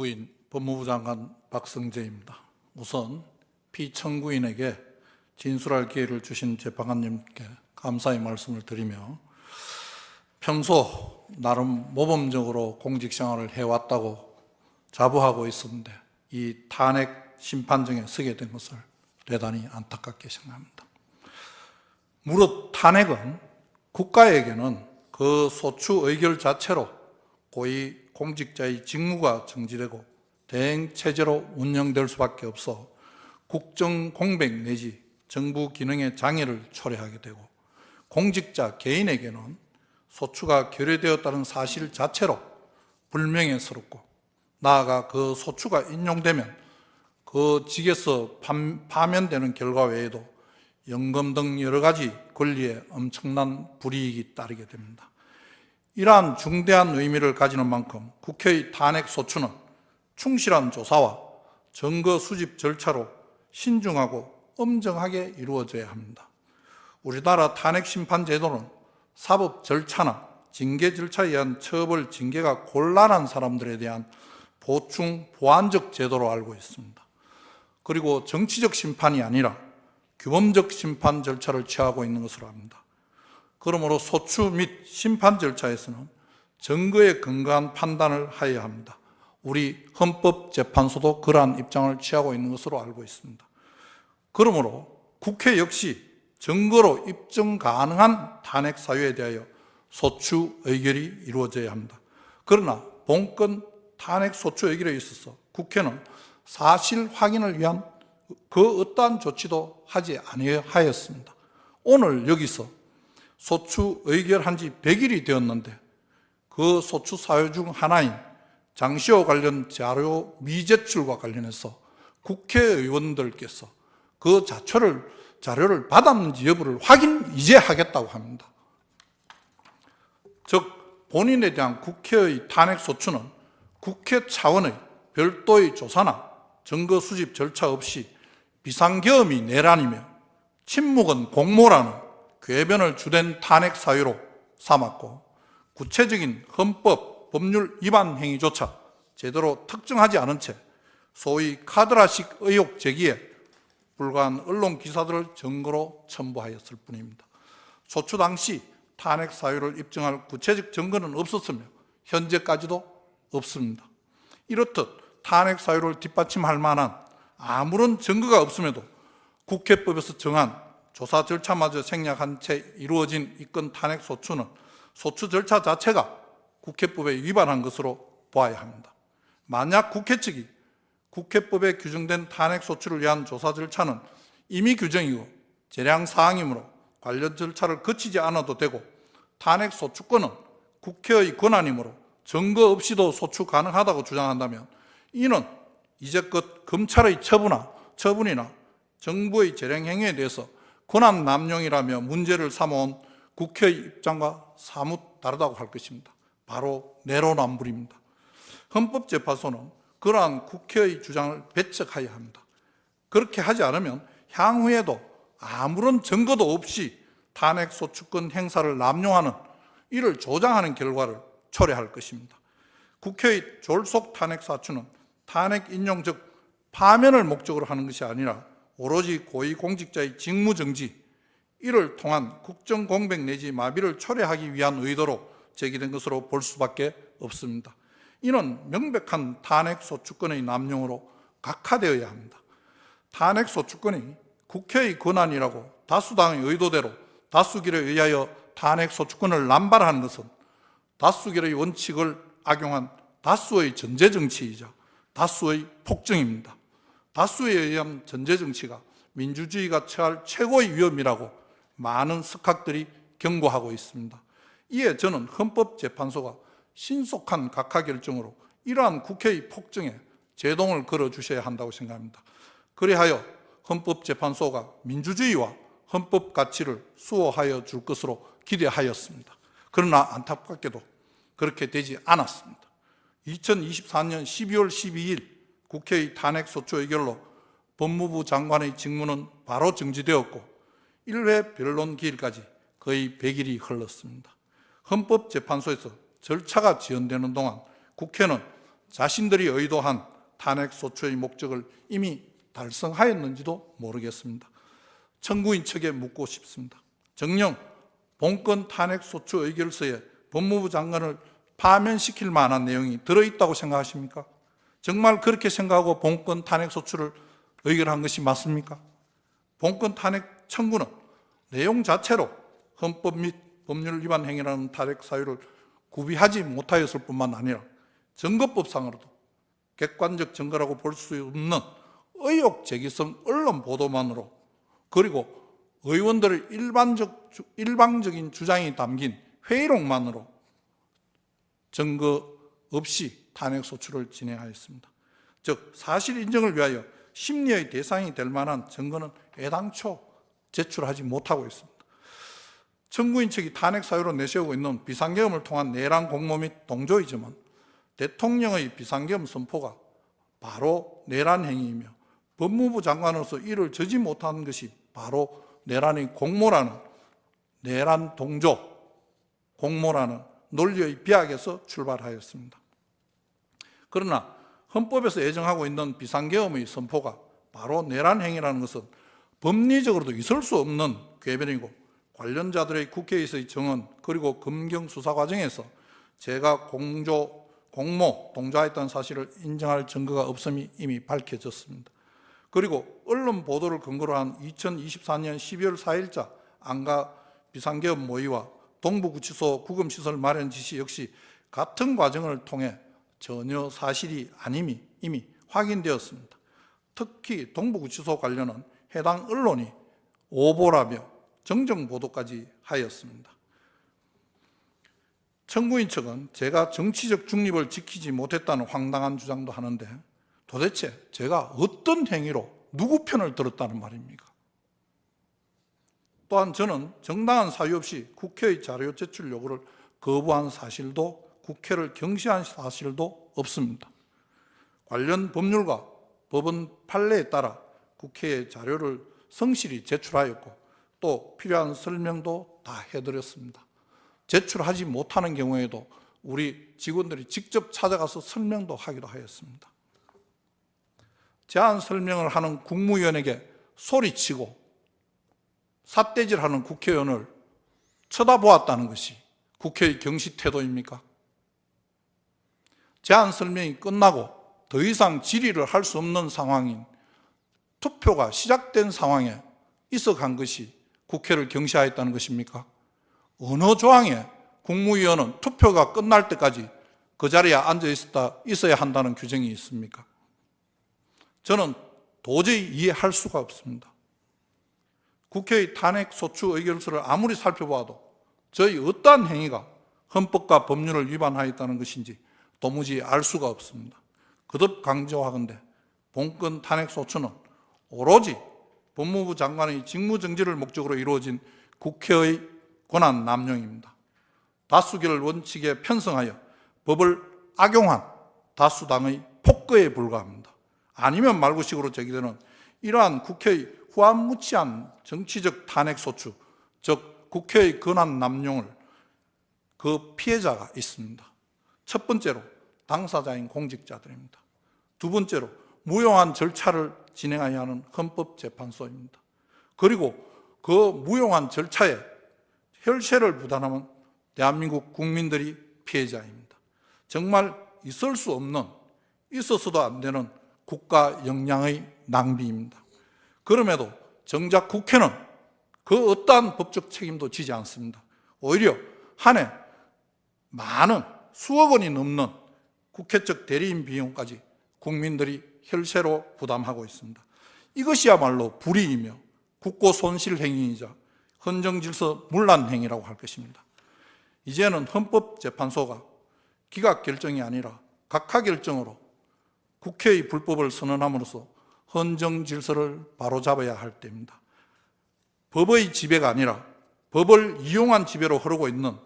피청구인 법무부 장관 박성재입니다. 우선 피청구인에게 진술할 기회를 주신 재판관님께 감사의 말씀을 드리며 평소 나름 모범적으로 공직생활을 해왔다고 자부하고 있었는데 이 탄핵 심판정에 서게 된 것을 대단히 안타깝게 생각합니다. 무릇 탄핵은 국가에게는 그 소추 의결 자체로 고위 공직자의 직무가 정지되고 대행체제로 운영될 수밖에 없어 국정 공백 내지 정부 기능의 장애를 초래하게 되고 공직자 개인에게는 소추가 결의되었다는 사실 자체로 불명예스럽고 나아가 그 소추가 인용되면 그 직에서 파면되는 결과 외에도 연금 등 여러 가지 권리에 엄청난 불이익이 따르게 됩니다. 이러한 중대한 의미를 가지는 만큼 국회의 탄핵 소추는 충실한 조사와 증거 수집 절차로 신중하고 엄정하게 이루어져야 합니다. 우리나라 탄핵 심판 제도는 사법 절차나 징계 절차에 의한 처벌, 징계가 곤란한 사람들에 대한 보충, 보완적 제도로 알고 있습니다. 그리고 정치적 심판이 아니라 규범적 심판 절차를 취하고 있는 것으로 압니다. 그러므로 소추 및 심판 절차에서는 증거에 근거한 판단을 하여야 합니다. 우리 헌법재판소도 그러한 입장을 취하고 있는 것으로 알고 있습니다. 그러므로 국회 역시 증거로 입증 가능한 탄핵 사유에 대하여 소추 의결이 이루어져야 합니다. 그러나 본건 탄핵 소추 의결에 있어서 국회는 사실 확인을 위한 그 어떠한 조치도 하지 아니하였습니다. 오늘 여기서 소추 의결한 지 100일이 되었는데 그 소추 사유 중 하나인 장시호 관련 자료 미제출과 관련해서 국회의원들께서 그 자료를 받았는지 여부를 확인 이제 하겠다고 합니다. 즉 본인에 대한 국회의 탄핵 소추는 국회 차원의 별도의 조사나 증거 수집 절차 없이 비상계엄이 내란이며 침묵은 공모라는 궤변을 주된 탄핵 사유로 삼았고 구체적인 헌법, 법률 위반 행위조차 제대로 특정하지 않은 채 소위 카드라식 의혹 제기에 불과한 언론 기사들을 증거로 첨부하였을 뿐입니다. 소추 당시 탄핵 사유를 입증할 구체적 증거는 없었으며 현재까지도 없습니다. 이렇듯 탄핵 사유를 뒷받침할 만한 아무런 증거가 없음에도 국회법에서 정한 조사 절차마저 생략한 채 이루어진 이 건 탄핵 소추는 소추 절차 자체가 국회법에 위반한 것으로 보아야 합니다. 만약 국회 측이 국회법에 규정된 탄핵 소추를 위한 조사 절차는 임의 규정이고 재량 사항이므로 관련 절차를 거치지 않아도 되고 탄핵 소추권은 국회의 권한이므로 증거 없이도 소추 가능하다고 주장한다면 이는 이제껏 검찰의 처분이나 정부의 재량 행위에 대해서 권한 남용이라며 문제를 삼아온 국회의 입장과 사뭇 다르다고 할 것입니다. 바로 내로남불입니다. 헌법재판소는 그러한 국회의 주장을 배척해야 합니다. 그렇게 하지 않으면 향후에도 아무런 증거도 없이 탄핵 소추권 행사를 남용하는 이를 조장하는 결과를 초래할 것입니다. 국회의 졸속 탄핵 사추는 탄핵 인용 즉 파면을 목적으로 하는 것이 아니라 오로지 고위공직자의 직무정지 이를 통한 국정공백 내지 마비를 초래하기 위한 의도로 제기된 것으로 볼 수밖에 없습니다. 이는 명백한 탄핵 소추권의 남용으로 각하되어야 합니다. 탄핵 소추권이 국회의 권한이라고 다수당의 의도대로 다수결에 의하여 탄핵 소추권을 남발하는 것은 다수결의 원칙을 악용한 다수의 전제정치이자 다수의 폭정입니다. 다수에 의한 전제정치가 민주주의가 처할 최고의 위험이라고 많은 석학들이 경고하고 있습니다. 이에 저는 헌법재판소가 신속한 각하 결정으로 이러한 국회의 폭정에 제동을 걸어주셔야 한다고 생각합니다. 그리하여 헌법재판소가 민주주의와 헌법 가치를 수호하여 줄 것으로 기대하였습니다. 그러나 안타깝게도 그렇게 되지 않았습니다. 2024년 12월 12일 국회의 탄핵 소추 의결로 법무부 장관의 직무는 바로 정지되었고 1회 변론 기일까지 거의 100일이 흘렀습니다. 헌법재판소에서 절차가 지연되는 동안 국회는 자신들이 의도한 탄핵소추의 목적을 이미 달성하였는지도 모르겠습니다. 청구인 측에 묻고 싶습니다. 정녕 본건 탄핵소추 의결서에 법무부 장관을 파면시킬 만한 내용이 들어있다고 생각하십니까? 정말 그렇게 생각하고 본건 탄핵소추를 의결한 것이 맞습니까? 본건 탄핵 청구는 내용 자체로 헌법 및 법률 위반 행위라는 탄핵 사유를 구비하지 못하였을 뿐만 아니라 증거법상으로도 객관적 증거라고 볼 수 없는 의혹 제기성 언론 보도만으로, 그리고 의원들의 일방적인 주장이 담긴 회의록만으로 증거 없이 탄핵소추를 진행하였습니다. 즉 사실 인정을 위하여 심리의 대상이 될 만한 증거는 애당초 제출하지 못하고 있습니다. 청구인 측이 탄핵 사유로 내세우고 있는 비상계엄을 통한 내란 공모 및 동조이즘은 대통령의 비상계엄 선포가 바로 내란 행위이며 법무부 장관으로서 이를 저지 못한 것이 바로 내란의 공모라는, 내란 동조, 공모라는 논리의 비약에서 출발하였습니다. 그러나 헌법에서 예정하고 있는 비상계엄의 선포가 바로 내란 행위라는 것은 법리적으로도 있을 수 없는 궤변이고, 관련자들의 국회에서의 정언 그리고 검경 수사 과정에서 제가 공모, 동조했다는 사실을 인정할 증거가 없음이 이미 밝혀졌습니다. 그리고 언론 보도를 근거로 한 2024년 12월 4일자 안가 비상계엄 모의와 동부구치소 구금시설 마련 지시 역시 같은 과정을 통해 전혀 사실이 아님이 이미 확인되었습니다. 특히 동부구치소 관련은 해당 언론이 오보라며 정정 보도까지 하였습니다. 청구인 측은 제가 정치적 중립을 지키지 못했다는 황당한 주장도 하는데, 도대체 제가 어떤 행위로 누구 편을 들었다는 말입니까? 또한 저는 정당한 사유 없이 국회의 자료 제출 요구를 거부한 사실도, 국회를 경시한 사실도 없습니다. 관련 법률과 법원 판례에 따라 국회에 자료를 성실히 제출하였고 또 필요한 설명도 다 해드렸습니다. 제출하지 못하는 경우에도 우리 직원들이 직접 찾아가서 설명도 하기도 하였습니다. 제안 설명을 하는 국무위원에게 소리치고 삿대질하는 국회의원을 쳐다보았다는 것이 국회의 경시 태도입니까? 제안 설명이 끝나고 더 이상 질의를 할 수 없는 상황인, 투표가 시작된 상황에 있어간 것이 국회를 경시하였다는 것입니까? 어느 조항에 국무위원은 투표가 끝날 때까지 그 자리에 앉아 있어야 한다는 규정이 있습니까? 저는 도저히 이해할 수가 없습니다. 국회의 탄핵소추 의결서를 아무리 살펴봐도 저희 어떠한 행위가 헌법과 법률을 위반하였다는 것인지 도무지 알 수가 없습니다. 거듭 강조하건대 본건 탄핵소추는 오로지 법무부 장관의 직무정지를 목적으로 이루어진 국회의 권한 남용입니다. 다수결 원칙에 편성하여 법을 악용한 다수당의 폭거에 불과합니다. 아니면 말고식으로 제기되는 이러한 국회의 후안무치한 정치적 탄핵소추, 즉 국회의 권한 남용을 그 피해자가 있습니다. 첫 번째로 당사자인 공직자들입니다. 두 번째로 무용한 절차를 진행해야 하는 헌법재판소입니다. 그리고 그 무용한 절차에 혈세를 부담하는 대한민국 국민들이 피해자입니다. 정말 있을 수 없는, 있어서도 안 되는 국가 역량의 낭비입니다. 그럼에도 정작 국회는 그 어떠한 법적 책임도 지지 않습니다. 오히려 한 해 많은 수억 원이 넘는 국회 측 대리인 비용까지 국민들이 혈세로 부담하고 있습니다. 이것이야말로 불이이며 국고 손실 행위이자 헌정질서 문란 행위라고 할 것입니다. 이제는 헌법재판소가 기각 결정이 아니라 각하 결정으로 국회의 불법을 선언함으로써 헌정질서를 바로잡아야 할 때입니다. 법의 지배가 아니라 법을 이용한 지배로 흐르고 있는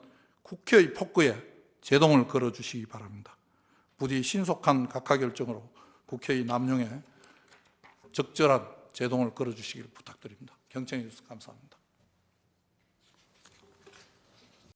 국회의 폭거에 제동을 걸어주시기 바랍니다. 부디 신속한 각하 결정으로 국회의 남용에 적절한 제동을 걸어주시길 부탁드립니다. 경청해 주셔서 감사합니다.